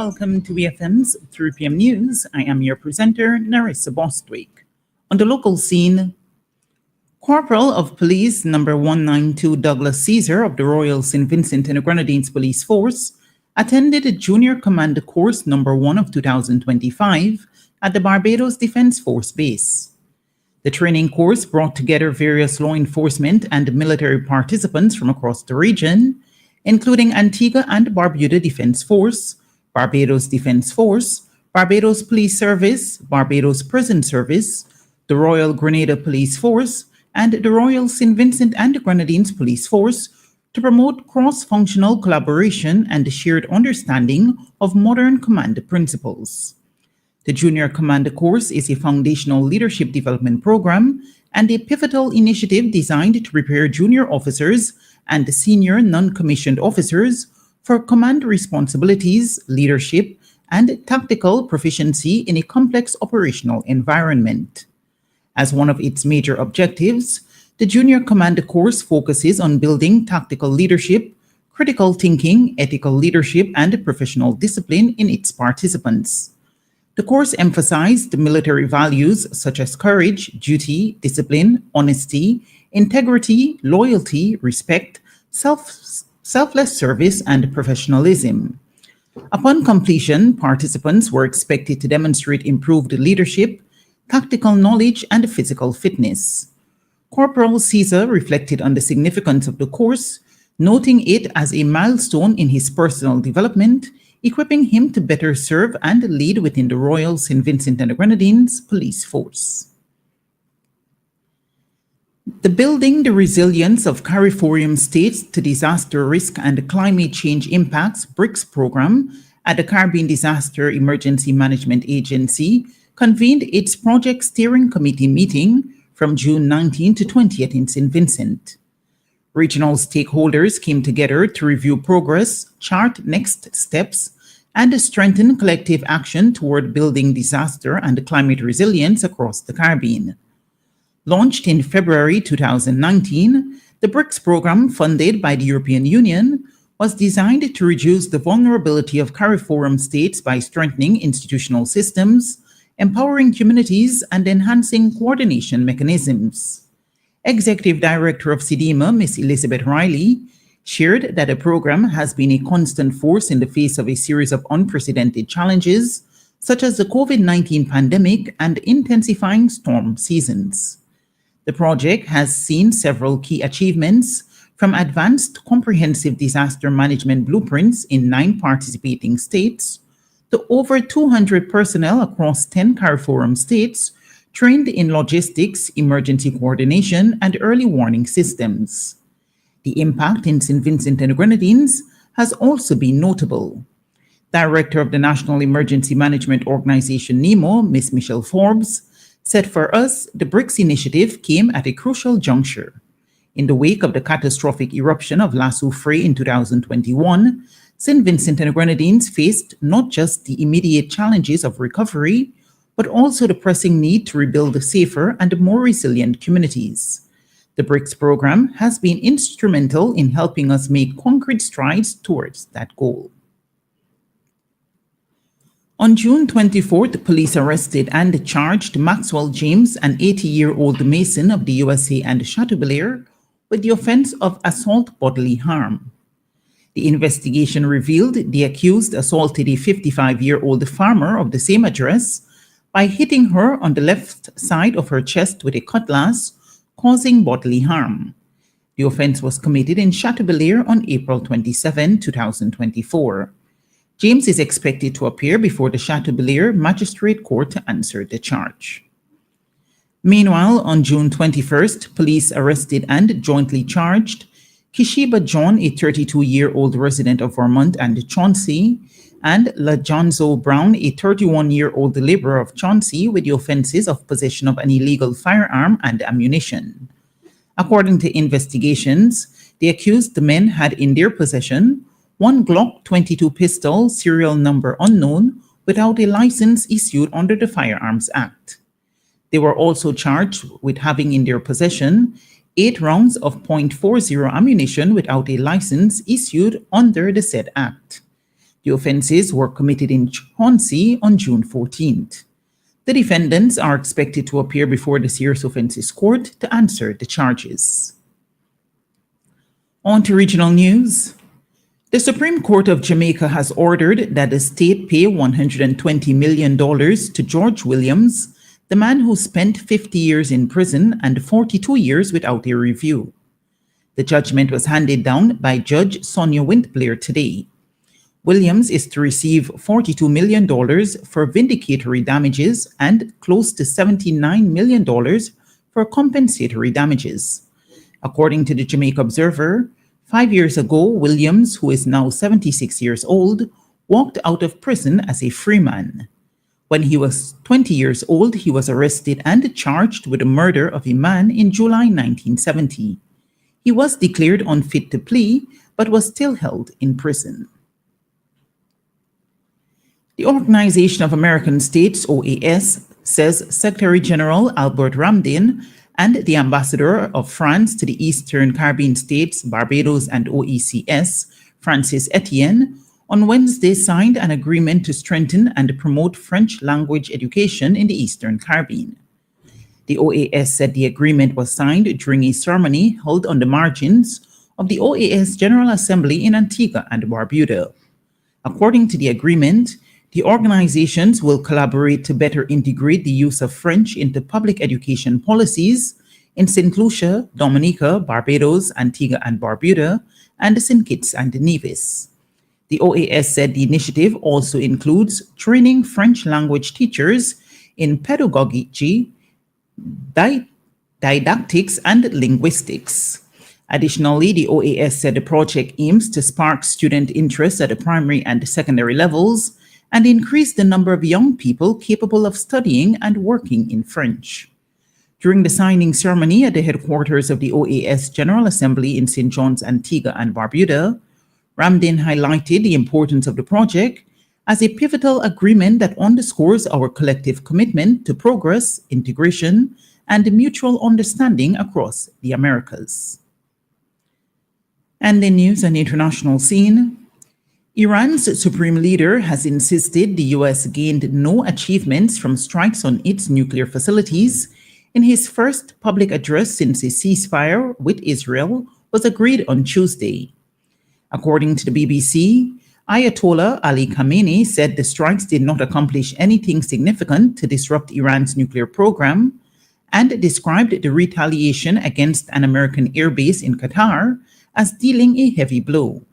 welcome to EFM's 3 p.m. News. I am your presenter, Narissa Bostwick. On the local scene, Corporal of Police number 192 Douglas Caesar of the Royal St. Vincent and the Grenadines Police Force attended a Junior Commander Course number 1 of 2025 at the Barbados Defence Force Base. The training course brought together various law enforcement and military participants from across the region, including Antigua and Barbuda Defence Force, Barbados Defence Force, Barbados Police Service, Barbados Prison Service, the Royal Grenada Police Force, and the Royal St. Vincent and the Grenadines Police Force to promote cross-functional collaboration and the shared understanding of modern command principles. The Junior Commander Course is a foundational leadership development program and a pivotal initiative designed to prepare junior officers and senior non-commissioned officers for command responsibilities, leadership, and tactical proficiency in a complex operational environment. As one of its major objectives, the Junior Commander Course focuses on building tactical leadership, critical thinking, ethical leadership, and professional discipline in its participants. The course emphasized military values such as courage, duty, discipline, honesty, integrity, loyalty, respect, selfless service, and professionalism. Upon completion, participants were expected to demonstrate improved leadership, tactical knowledge, and physical fitness. Corporal Caesar reflected on the significance of the course, noting it as a milestone in his personal development, equipping him to better serve and lead within the Royal St. Vincent and the Grenadines Police Force. The Building the Resilience of CARIFORUM States to Disaster Risk and Climate Change Impacts BRICS program at the Caribbean Disaster Emergency Management Agency convened its Project Steering Committee meeting from June 19 to 20th in St. Vincent. Regional stakeholders came together to review progress, chart next steps, and strengthen collective action toward building disaster and climate resilience across the Caribbean. Launched in February 2019, the BRICS program, funded by the European Union, was designed to reduce the vulnerability of CARIFORUM states by strengthening institutional systems, empowering communities, and enhancing coordination mechanisms. Executive Director of CDEMA, Ms. Elizabeth Riley, shared that the program has been a constant force in the face of a series of unprecedented challenges, such as the COVID-19 pandemic and intensifying storm seasons. The project has seen several key achievements, from advanced comprehensive disaster management blueprints in 9 participating states to over 200 personnel across 10 CARIFORUM states trained in logistics, emergency coordination, and early warning systems. The impact in St. Vincent and the Grenadines has also been notable. Director of the National Emergency Management Organization, NEMO, Ms. Michelle Forbes, said for us, the BRICS initiative came at a crucial juncture. In the wake of the catastrophic eruption of La Soufrière in 2021, St. Vincent and the Grenadines faced not just the immediate challenges of recovery, but also the pressing need to rebuild safer and more resilient communities. The BRICS program has been instrumental in helping us make concrete strides towards that goal. On June 24th, police arrested and charged Maxwell James, an 80-year-old Mason of the USA and Chateaubelair, with the offense of assault bodily harm. The investigation revealed the accused assaulted a 55-year-old farmer of the same address by hitting her on the left side of her chest with a cutlass, causing bodily harm. The offense was committed in Chateaubelair on April 27, 2024. James is expected to appear before the Chateaubelair Magistrate Court to answer the charge. Meanwhile, on June 21st, police arrested and jointly charged Kishiba John, a 32-year-old resident of Vermont and Chauncey, and LaJohnzo Brown, a 31-year-old laborer of Chauncey, with the offenses of possession of an illegal firearm and ammunition. According to investigations, the accused men had in their possession one Glock 22 pistol, serial number unknown, without a license issued under the Firearms Act. They were also charged with having in their possession 8 rounds of .40 ammunition without a license issued under the said act. The offenses were committed in Chauncey on June 14th. The defendants are expected to appear before the Serious Offences Court to answer the charges. On to regional news. The Supreme Court of Jamaica has ordered that the state pay $120 million to George Williams, the man who spent 50 years in prison and 42 years without a review. The judgment was handed down by Judge Sonia Wintblair today. Williams is to receive $42 million for vindicatory damages and close to $79 million for compensatory damages. According to the Jamaica Observer, 5 years ago, Williams, who is now 76 years old, walked out of prison as a free man. When he was 20 years old, he was arrested and charged with the murder of a man in July 1970. He was declared unfit to plea, but was still held in prison. The Organization of American States, OAS, says Secretary General Albert Ramdin and the Ambassador of France to the Eastern Caribbean states, Barbados and OECS, Francis Etienne, on Wednesday signed an agreement to strengthen and promote French language education in the Eastern Caribbean. The OAS said the agreement was signed during a ceremony held on the margins of the OAS General Assembly in Antigua and Barbuda. According to the agreement, the organizations will collaborate to better integrate the use of French into public education policies in St. Lucia, Dominica, Barbados, Antigua and Barbuda, and St. Kitts and Nevis. The OAS said the initiative also includes training French language teachers in pedagogy, didactics, and linguistics. Additionally, the OAS said the project aims to spark student interest at the primary and secondary levels and increase the number of young people capable of studying and working in French. During the signing ceremony at the headquarters of the OAS General Assembly in St. John's, Antigua and Barbuda, Ramdin highlighted the importance of the project as a pivotal agreement that underscores our collective commitment to progress, integration, and mutual understanding across the Americas. And in news on the international scene, Iran's supreme leader has insisted the U.S. gained no achievements from strikes on its nuclear facilities in his first public address since a ceasefire with Israel was agreed on Tuesday. According to the BBC, Ayatollah Ali Khamenei said the strikes did not accomplish anything significant to disrupt Iran's nuclear program and described the retaliation against an American airbase in Qatar as dealing a heavy blow.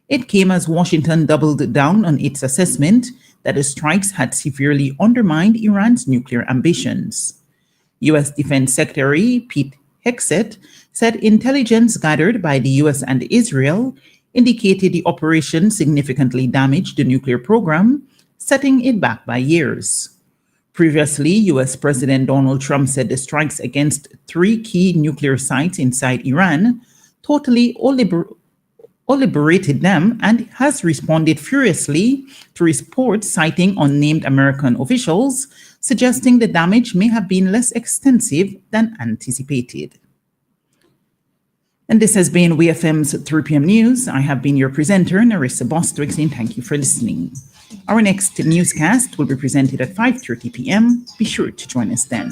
It came as Washington doubled down on its assessment that the strikes had severely undermined Iran's nuclear ambitions. U.S. Defense Secretary Pete Hegseth said intelligence gathered by the U.S. and Israel indicated the operation significantly damaged the nuclear program, setting it back by years. Previously, U.S. President Donald Trump said the strikes against 3 key nuclear sites inside Iran totally obliterated them and has responded furiously to reports citing unnamed American officials, suggesting the damage may have been less extensive than anticipated. And this has been WFM's 3 p.m. News. I have been your presenter, Narissa Bostwick, and thank you for listening. Our next newscast will be presented at 5:30 p.m. Be sure to join us then.